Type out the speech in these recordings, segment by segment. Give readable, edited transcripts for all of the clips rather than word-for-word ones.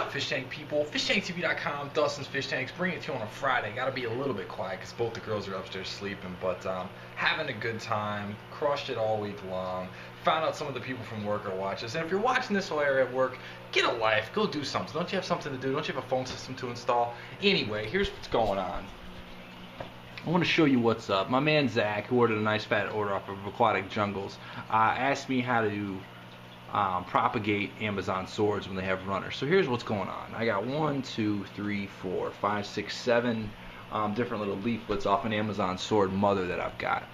up, fish tank people? FishTankTV.com, Dustin's Fish Tanks, bringing it to you on a Friday. Got to be a little bit quiet because both the girls are upstairs sleeping, but having a good time. Crushed it all week long. Found out some of the people from work are watching us. And if you're watching this while you're at work, get a life. Go do something. Don't you have something to do? Don't you have a phone system to install? Anyway, here's what's going on. I want to show you what's up. My man Zach, who ordered a nice fat order off of Aquatic Jungles, asked me how to propagate Amazon swords when they have runners. So here's what's going on. I got 1, 2, 3, 4, 5, 6, 7 different little leaflets off an Amazon sword mother that I've got.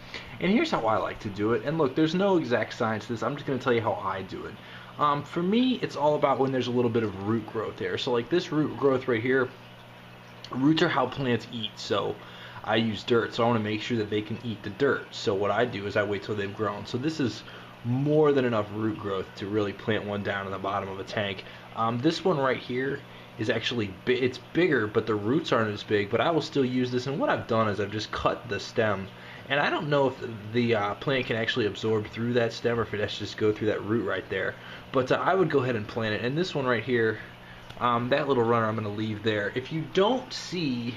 And here's how I like to do it. And look, there's no exact science to this. I'm just going to tell you how I do it. For me, it's all about when there's a little bit of root growth there. So like this root growth right here, roots are how plants eat. So I use dirt, so I want to make sure that they can eat the dirt. So what I do is I wait till they've grown. So this is more than enough root growth to really plant one down in the bottom of a tank. This one right here is actually it's bigger, but the roots aren't as big, but I will still use this. And what I've done is I've just cut the stem, and I don't know if the plant can actually absorb through that stem or if it has to just go through that root right there, but I would go ahead and plant it. And this one right here, that little runner I'm going to leave there. If you don't see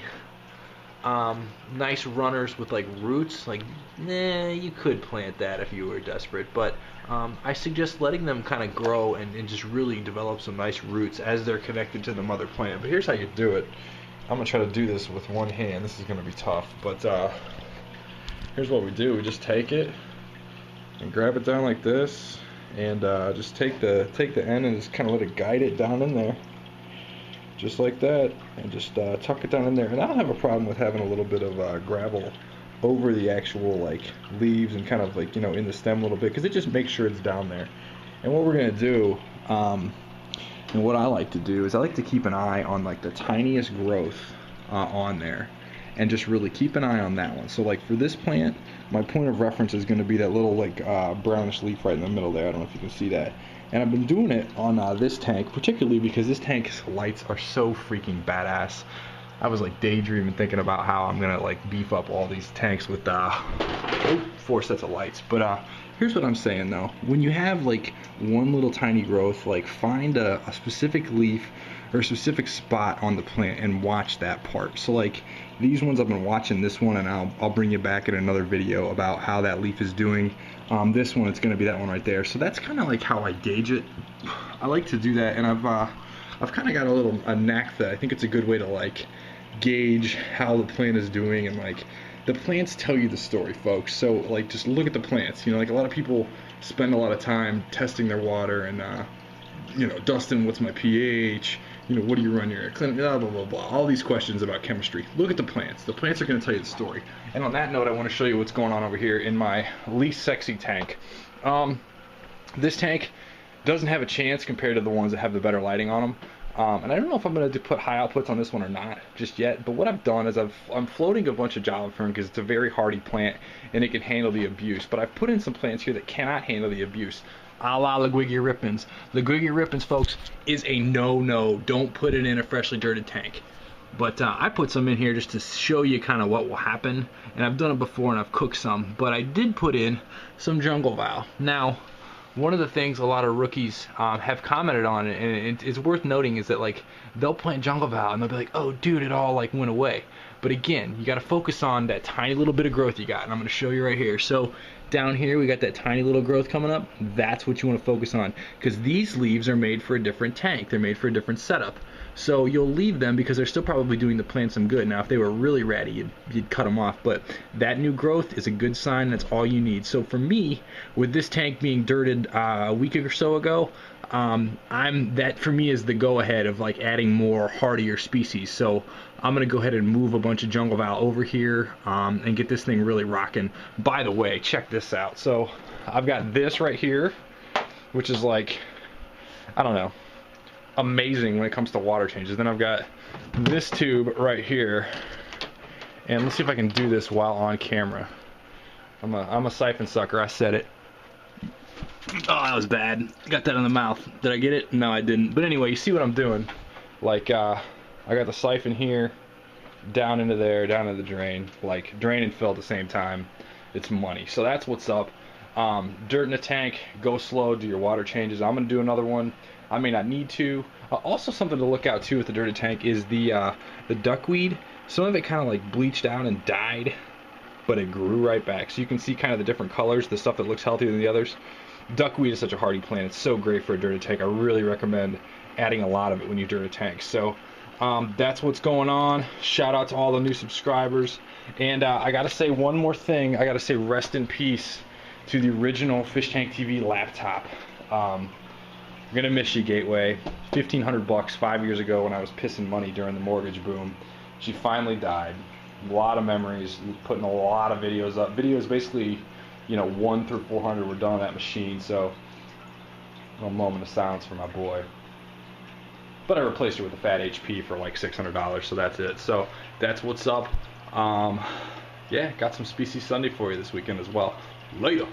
nice runners with like roots, like you could plant that if you were desperate, but I suggest letting them kind of grow and just really develop some nice roots as they're connected to the mother plant. But here's how you do it. I'm gonna try to do this with one hand. This is gonna be tough, but here's what we do. We just take it and grab it down like this, and just take the end and just kind of let it guide it down in there, just like that, and just tuck it down in there. And I don't have a problem with having a little bit of gravel over the actual like leaves and kind of like, you know, in the stem a little bit, because it just makes sure it's down there. And what we're gonna do, and what I like to do is I like to keep an eye on like the tiniest growth on there, and just really keep an eye on that one. So like for this plant, my point of reference is going to be that little like brownish leaf right in the middle there. I don't know if you can see that. And I've been doing it on this tank, particularly because this tank's lights are so freaking badass. I was like daydreaming thinking about how I'm gonna like beef up all these tanks with 4 sets of lights. But here's what I'm saying though. When you have like one little tiny growth, like find a specific leaf or a specific spot on the plant and watch that part. So like these ones, I've been watching this one, and I'll bring you back in another video about how that leaf is doing. This one, it's going to be that one right there. So that's kind of like how I gauge it. I like to do that, and I've kind of got a knack that I think it's a good way to like gauge how the plant is doing. And like the plants tell you the story, folks. So like just look at the plants. You know, like a lot of people spend a lot of time testing their water and you know, Dustin, what's my pH? You know, what do you run your clinic? Blah, blah, blah, blah. All these questions about chemistry. Look at the plants. The plants are going to tell you the story. And on that note, I want to show you what's going on over here in my least sexy tank. This tank doesn't have a chance compared to the ones that have the better lighting on them. And I don't know if I'm going to put high outputs on this one or not just yet. But what I've done is I'm floating a bunch of Java Fern because it's a very hardy plant and it can handle the abuse. But I've put in some plants here that cannot handle the abuse. A la Liguigui Rippins. Liguigui Rippins, folks, is a no-no. Don't put it in a freshly dirted tank. But I put some in here just to show you kind of what will happen. And I've done it before and I've cooked some. But I did put in some jungle val. Now, one of the things a lot of rookies have commented on, and it's worth noting, is that like they'll plant jungle val and they'll be like, oh dude, it all like went away. But again, you got to focus on that tiny little bit of growth you got, and I'm going to show you right here. So down here we got that tiny little growth coming up. That's what you want to focus on, because these leaves are made for a different tank. They're made for a different setup. So you'll leave them because they're still probably doing the plant some good. Now if they were really ratty, you'd cut them off, but that new growth is a good sign. That's all you need. So for me, with this tank being dirted a week or so ago, that for me is the go-ahead of like adding more hardier species. So I'm gonna go ahead and move a bunch of jungle val over here and get this thing really rocking. By the way, check this out. So I've got this right here, which is like, I don't know, amazing when it comes to water changes. Then I've got this tube right here, and let's see if I can do this while on camera. I'm a siphon sucker. I said it. Oh, that was bad. Got that in the mouth. Did I get it? No, I didn't. But anyway, you see what I'm doing. Like, I got the siphon here, down into there, down into the drain. Like, drain and fill at the same time. It's money. So that's what's up. Dirt in the tank, go slow, do your water changes. I'm going to do another one I may not need to. Also, something to look out too with the dirty tank is the duckweed. Some of it kind of like bleached out and died, but it grew right back. So you can see kind of the different colors, the stuff that looks healthier than the others. Duckweed is such a hardy plant. It's so great for a dirty tank. I really recommend adding a lot of it when you dirt a tank. So that's what's going on. Shout out to all the new subscribers. And I gotta say one more thing. I gotta say rest in peace to the original Fish Tank TV laptop. I'm gonna miss you, Gateway. $1,500 5 years ago when I was pissing money during the mortgage boom. She finally died. A lot of memories, putting a lot of videos up. Videos basically, 1 through 400 were done on that machine. So a moment of silence for my boy. But I replaced her with a fat HP for like $600, so that's it. So that's what's up. Yeah, got some Species Sunday for you this weekend as well. Later.